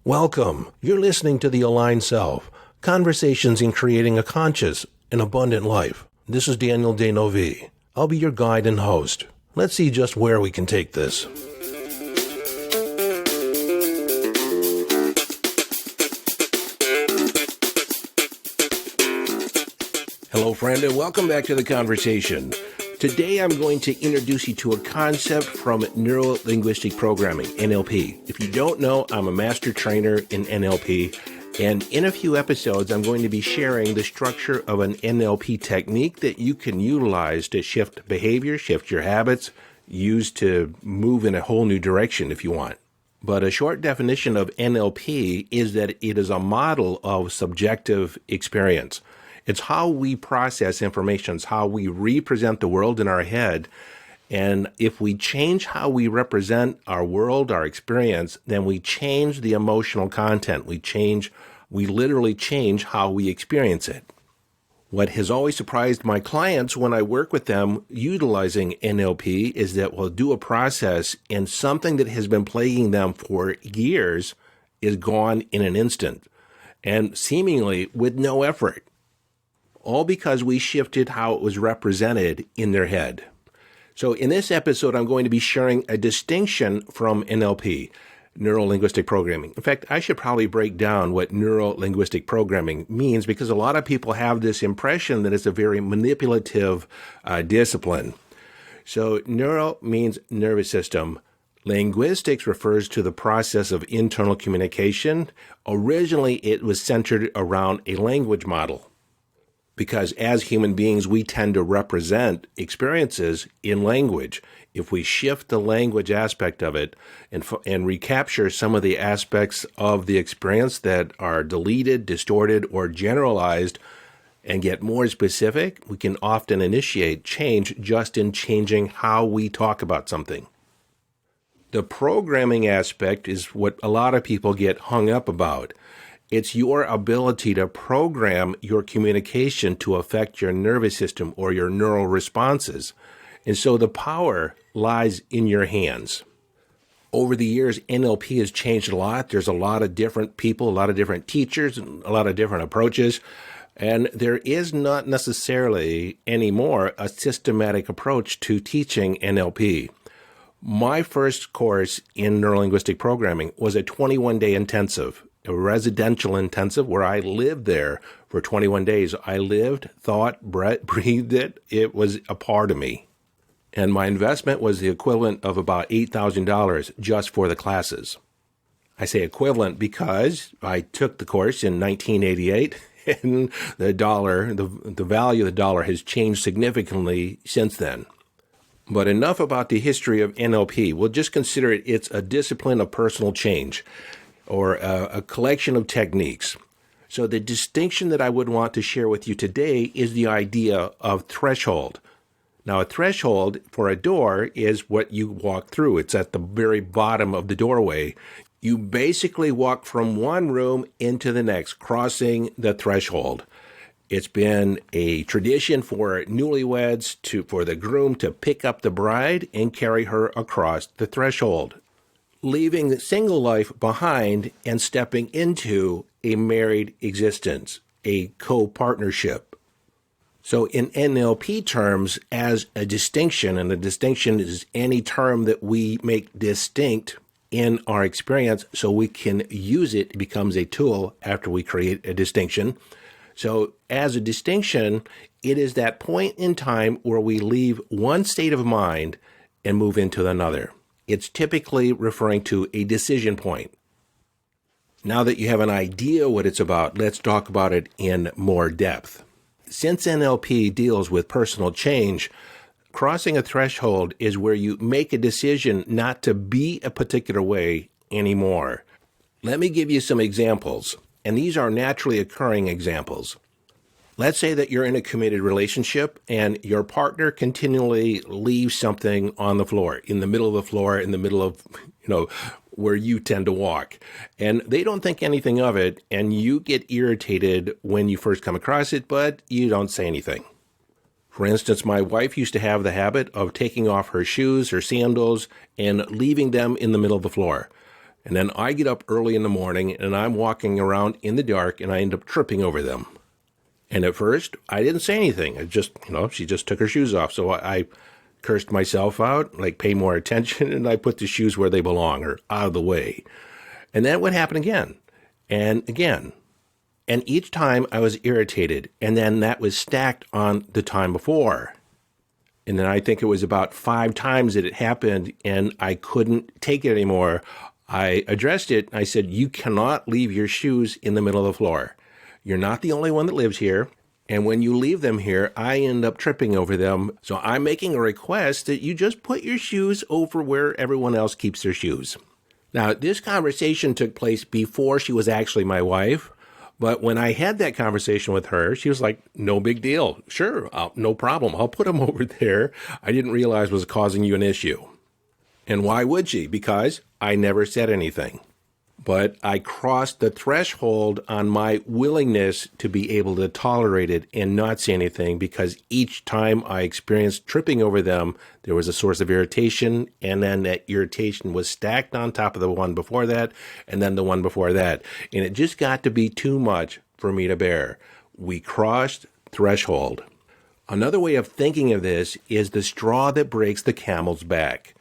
Welcome. You're listening to The Aligned Self, Conversations in Creating a Conscious and Abundant Life. This is Daniel Denovi. I'll be your guide and host. Let's see just where we can take this. Hello, friend, and welcome back to the conversation. Today, I'm going to introduce you to a concept from Neuro-Linguistic Programming, NLP. If you don't know, I'm a master trainer in NLP, and in a few episodes, I'm going to be sharing the structure of an NLP technique that you can utilize to shift behavior, shift your habits, use to move in a whole new direction if you want. But a short definition of NLP is that it is a model of subjective experience. It's how we process information, it's how we represent the world in our head. And if we change how we represent our world, our experience, then we change the emotional content. We literally change how we experience it. What has always surprised my clients when I work with them utilizing NLP is that we'll do a process and something that has been plaguing them for years is gone in an instant and seemingly with no effort. All because we shifted how it was represented in their head. So in this episode, I'm going to be sharing a distinction from NLP, Neuro-Linguistic Programming. In fact, I should probably break down what Neuro-Linguistic Programming means because a lot of people have this impression that it's a very manipulative discipline. So neuro means nervous system. Linguistics refers to the process of internal communication. Originally, it was centered around a language model. Because as human beings, we tend to represent experiences in language. If we shift the language aspect of it and recapture some of the aspects of the experience that are deleted, distorted, or generalized, and get more specific, we can often initiate change just in changing how we talk about something. The programming aspect is what a lot of people get hung up about. It's your ability to program your communication to affect your nervous system or your neural responses. And so the power lies in your hands. Over the years, NLP has changed a lot. There's a lot of different people, a lot of different teachers, and a lot of different approaches. And there is not necessarily anymore a systematic approach to teaching NLP. My first course in Neuro-Linguistic Programming was a 21-day intensive. A residential intensive where I lived there for 21 days. I lived, thought, breathed it. It was a part of me. And my investment was the equivalent of about $8,000 just for the classes. I say equivalent because I took the course in 1988 and the value of the dollar has changed significantly since then. But enough about the history of NLP. We'll just consider it's a discipline of personal change, or a collection of techniques. So the distinction that I would want to share with you today is the idea of threshold. Now, a threshold for a door is what you walk through. It's at the very bottom of the doorway. You basically walk from one room into the next, crossing the threshold. It's been a tradition for newlyweds for the groom to pick up the bride and carry her across the threshold, leaving the single life behind and stepping into a married existence, a co-partnership. So in NLP terms, as a distinction, and a distinction is any term that we make distinct in our experience so we can use it, it becomes a tool after we create a distinction. So as a distinction, it is that point in time where we leave one state of mind and move into another. It's typically referring to a decision point. Now that you have an idea what it's about, let's talk about it in more depth. Since NLP deals with personal change, crossing a threshold is where you make a decision not to be a particular way anymore. Let me give you some examples, and these are naturally occurring examples. Let's say that you're in a committed relationship and your partner continually leaves something on the floor, in the middle of the floor, in the middle of, where you tend to walk. And they don't think anything of it, and you get irritated when you first come across it, but you don't say anything. For instance, my wife used to have the habit of taking off her shoes, her sandals, and leaving them in the middle of the floor. And then I get up early in the morning and I'm walking around in the dark and I end up tripping over them. And at first, I didn't say anything. She just took her shoes off. So I cursed myself out, like pay more attention, and I put the shoes where they belong or out of the way. And then it would happen again and again. And each time I was irritated, and then that was stacked on the time before. And then I think it was about 5 times that it happened, and I couldn't take it anymore. I addressed it. I said, you cannot leave your shoes in the middle of the floor. You're not the only one that lives here. And when you leave them here, I end up tripping over them. So I'm making a request that you just put your shoes over where everyone else keeps their shoes. Now, this conversation took place before she was actually my wife. But when I had that conversation with her, she was like, no big deal. Sure, no problem. I'll put them over there. I didn't realize was causing you an issue. And why would she? Because I never said anything. But I crossed the threshold on my willingness to be able to tolerate it and not say anything, because each time I experienced tripping over them, there was a source of irritation, and then that irritation was stacked on top of the one before that, and then the one before that. And it just got to be too much for me to bear. We crossed threshold. Another way of thinking of this is the straw that breaks the camel's back.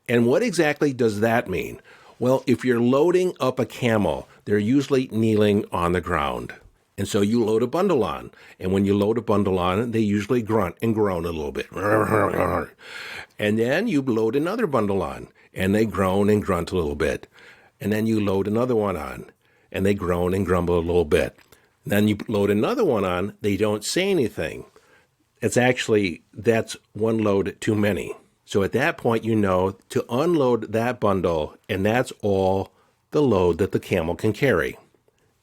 And what exactly does that mean? Well, if you're loading up a camel, they're usually kneeling on the ground. And so you load a bundle on. And when you load a bundle on, they usually grunt and groan a little bit. And then you load another bundle on, and they groan and grunt a little bit. And then you load another one on, and they groan and grumble a little bit. And then you load another one on, they don't say anything. That's one load too many. So at that point, you know to unload that bundle, and that's all the load that the camel can carry.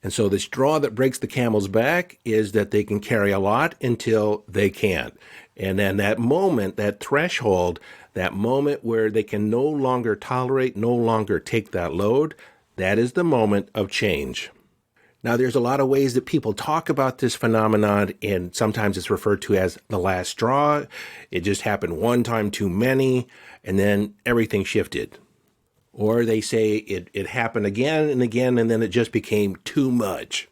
And so the straw that breaks the camel's back is that they can carry a lot until they can't. And then that moment, that threshold, that moment where they can no longer tolerate, no longer take that load, that is the moment of change. Now, there's a lot of ways that people talk about this phenomenon, and sometimes it's referred to as the last straw. It just happened one time too many, and then everything shifted. Or they say it happened again and again, and then it just became too much.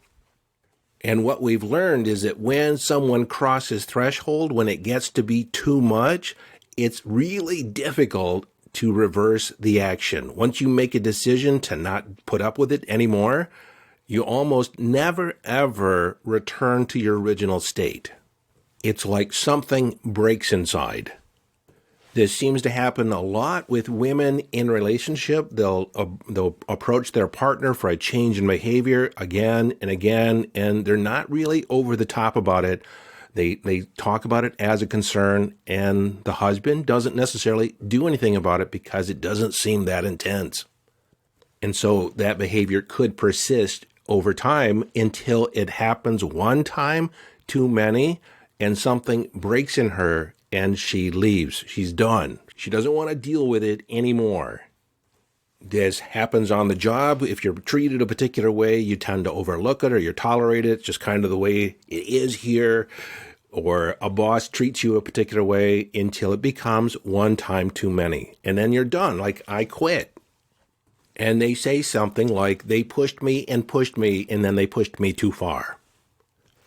And what we've learned is that when someone crosses threshold, when it gets to be too much, it's really difficult to reverse the action. Once you make a decision to not put up with it anymore, you almost never, ever return to your original state. It's like something breaks inside. This seems to happen a lot with women in relationship. They'll approach their partner for a change in behavior again and again, and they're not really over the top about it. They talk about it as a concern, and the husband doesn't necessarily do anything about it because it doesn't seem that intense. And so that behavior could persist over time until it happens one time too many and something breaks in her and she leaves. She's done. She doesn't want to deal with it anymore. This happens on the job. If you're treated a particular way, you tend to overlook it or you tolerate it. It's just kind of the way it is here. Or a boss treats you a particular way until it becomes one time too many. And then you're done. Like, I quit. And they say something like, they pushed me, and then they pushed me too far.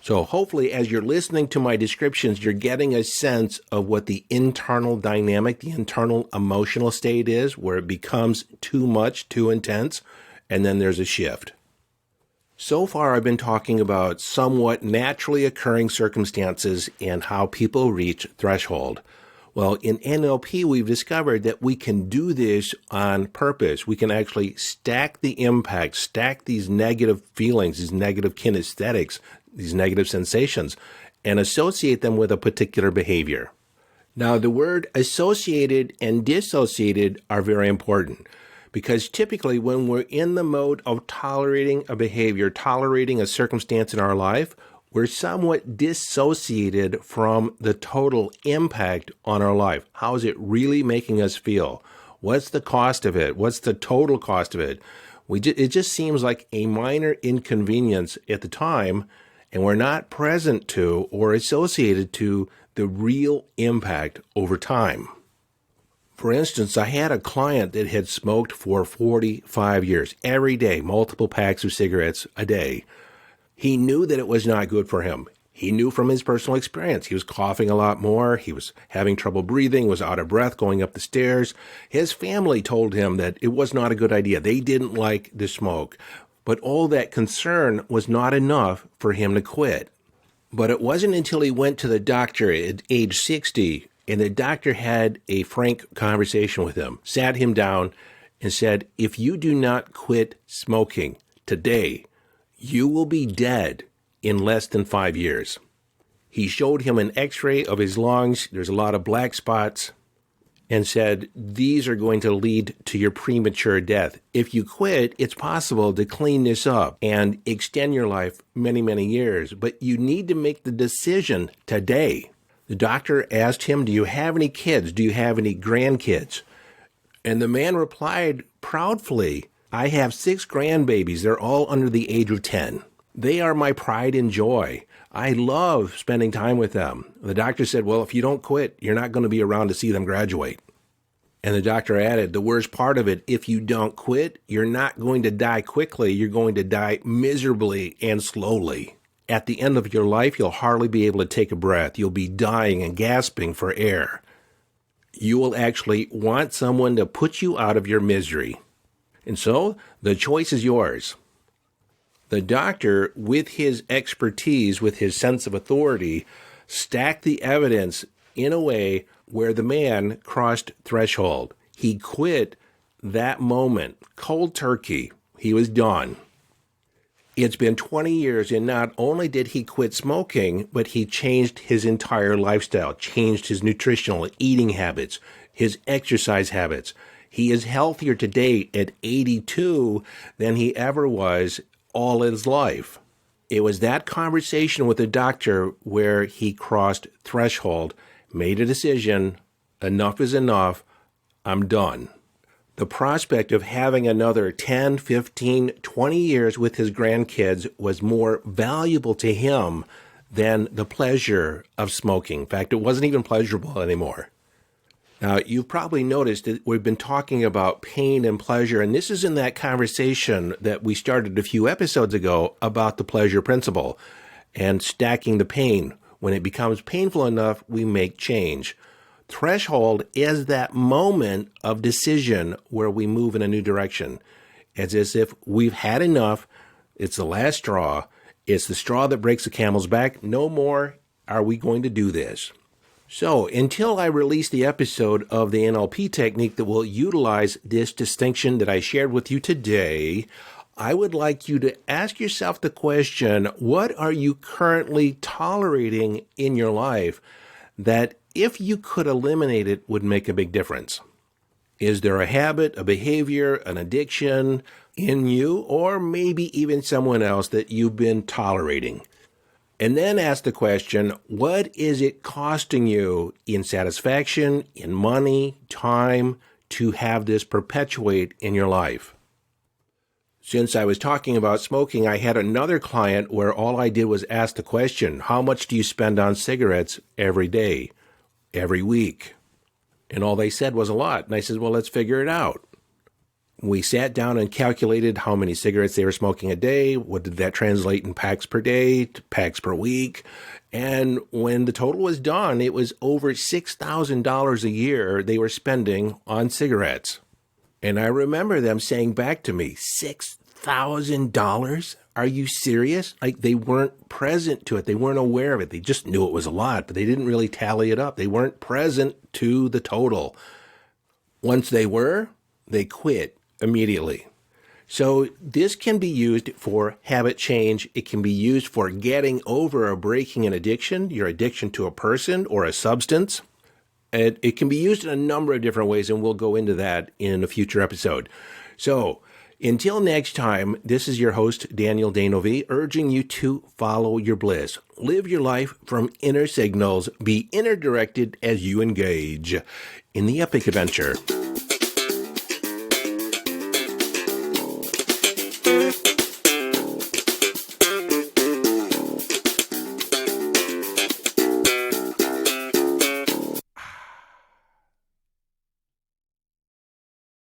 So hopefully, as you're listening to my descriptions, you're getting a sense of what the internal dynamic, the internal emotional state is, where it becomes too much, too intense, and then there's a shift. So far, I've been talking about somewhat naturally occurring circumstances and how people reach threshold. Well, in NLP, we've discovered that we can do this on purpose. We can actually stack the impact, stack these negative feelings, these negative kinesthetics, these negative sensations, and associate them with a particular behavior. Now, the word associated and dissociated are very important because typically when we're in the mode of tolerating a behavior, tolerating a circumstance in our life, we're somewhat dissociated from the total impact on our life. How is it really making us feel? What's the cost of it? What's the total cost of it? It just seems like a minor inconvenience at the time, and we're not present to or associated to the real impact over time. For instance, I had a client that had smoked for 45 years, every day, multiple packs of cigarettes a day. He knew that it was not good for him. He knew from his personal experience. He was coughing a lot more. He was having trouble breathing, was out of breath going up the stairs. His family told him that it was not a good idea. They didn't like the smoke. But all that concern was not enough for him to quit. But it wasn't until he went to the doctor at age 60, and the doctor had a frank conversation with him, sat him down, and said, if you do not quit smoking today, you will be dead in less than 5 years. He showed him an x-ray of his lungs. There's a lot of black spots, and said, these are going to lead to your premature death. If you quit, it's possible to clean this up and extend your life many, many years, but you need to make the decision today. The doctor asked him, do you have any kids? Do you have any grandkids? And the man replied proudly, I have 6 grandbabies. They're all under the age of 10. They are my pride and joy. I love spending time with them. The doctor said, well, if you don't quit, you're not going to be around to see them graduate. And the doctor added, the worst part of it, if you don't quit, you're not going to die quickly. You're going to die miserably and slowly. At the end of your life, you'll hardly be able to take a breath. You'll be dying and gasping for air. You will actually want someone to put you out of your misery. And so the choice is yours. The doctor, with his expertise, with his sense of authority, stacked the evidence in a way where the man crossed threshold. He quit that moment, cold turkey. He was done. It's been 20 years, and not only did he quit smoking, but he changed his entire lifestyle, changed his nutritional eating habits, his exercise habits. He is healthier today at 82 than he ever was all his life. It was that conversation with the doctor where he crossed threshold, made a decision, enough is enough, I'm done. The prospect of having another 10, 15, 20 years with his grandkids was more valuable to him than the pleasure of smoking. In fact, it wasn't even pleasurable anymore. Now, you've probably noticed that we've been talking about pain and pleasure, and this is in that conversation that we started a few episodes ago about the pleasure principle and stacking the pain. When it becomes painful enough, we make change. Threshold is that moment of decision where we move in a new direction. It's as if we've had enough. It's the last straw. It's the straw that breaks the camel's back. No more are we going to do this. So until I release the episode of the NLP technique that will utilize this distinction that I shared with you today, I would like you to ask yourself the question, what are you currently tolerating in your life that if you could eliminate it would make a big difference? Is there a habit, a behavior, an addiction in you, or maybe even someone else that you've been tolerating? And then ask the question, what is it costing you in satisfaction, in money, time, to have this perpetuate in your life? Since I was talking about smoking, I had another client where all I did was ask the question, how much do you spend on cigarettes every day, every week? And all they said was a lot. And I said, well, let's figure it out. We sat down and calculated how many cigarettes they were smoking a day. What did that translate in packs per day, to packs per week? And when the total was done, it was over $6,000 a year they were spending on cigarettes. And I remember them saying back to me, $6,000? Are you serious? Like, they weren't present to it. They weren't aware of it. They just knew it was a lot, but they didn't really tally it up. They weren't present to the total. Once they were, they quit immediately. So this can be used for habit change. It can be used for getting over or breaking an addiction, your addiction to a person or a substance. It can be used in a number of different ways, and we'll go into that in a future episode. So until next time, this is your host, Daniel Danovi, urging you to follow your bliss. Live your life from inner signals. Be inner directed as you engage in the epic adventure.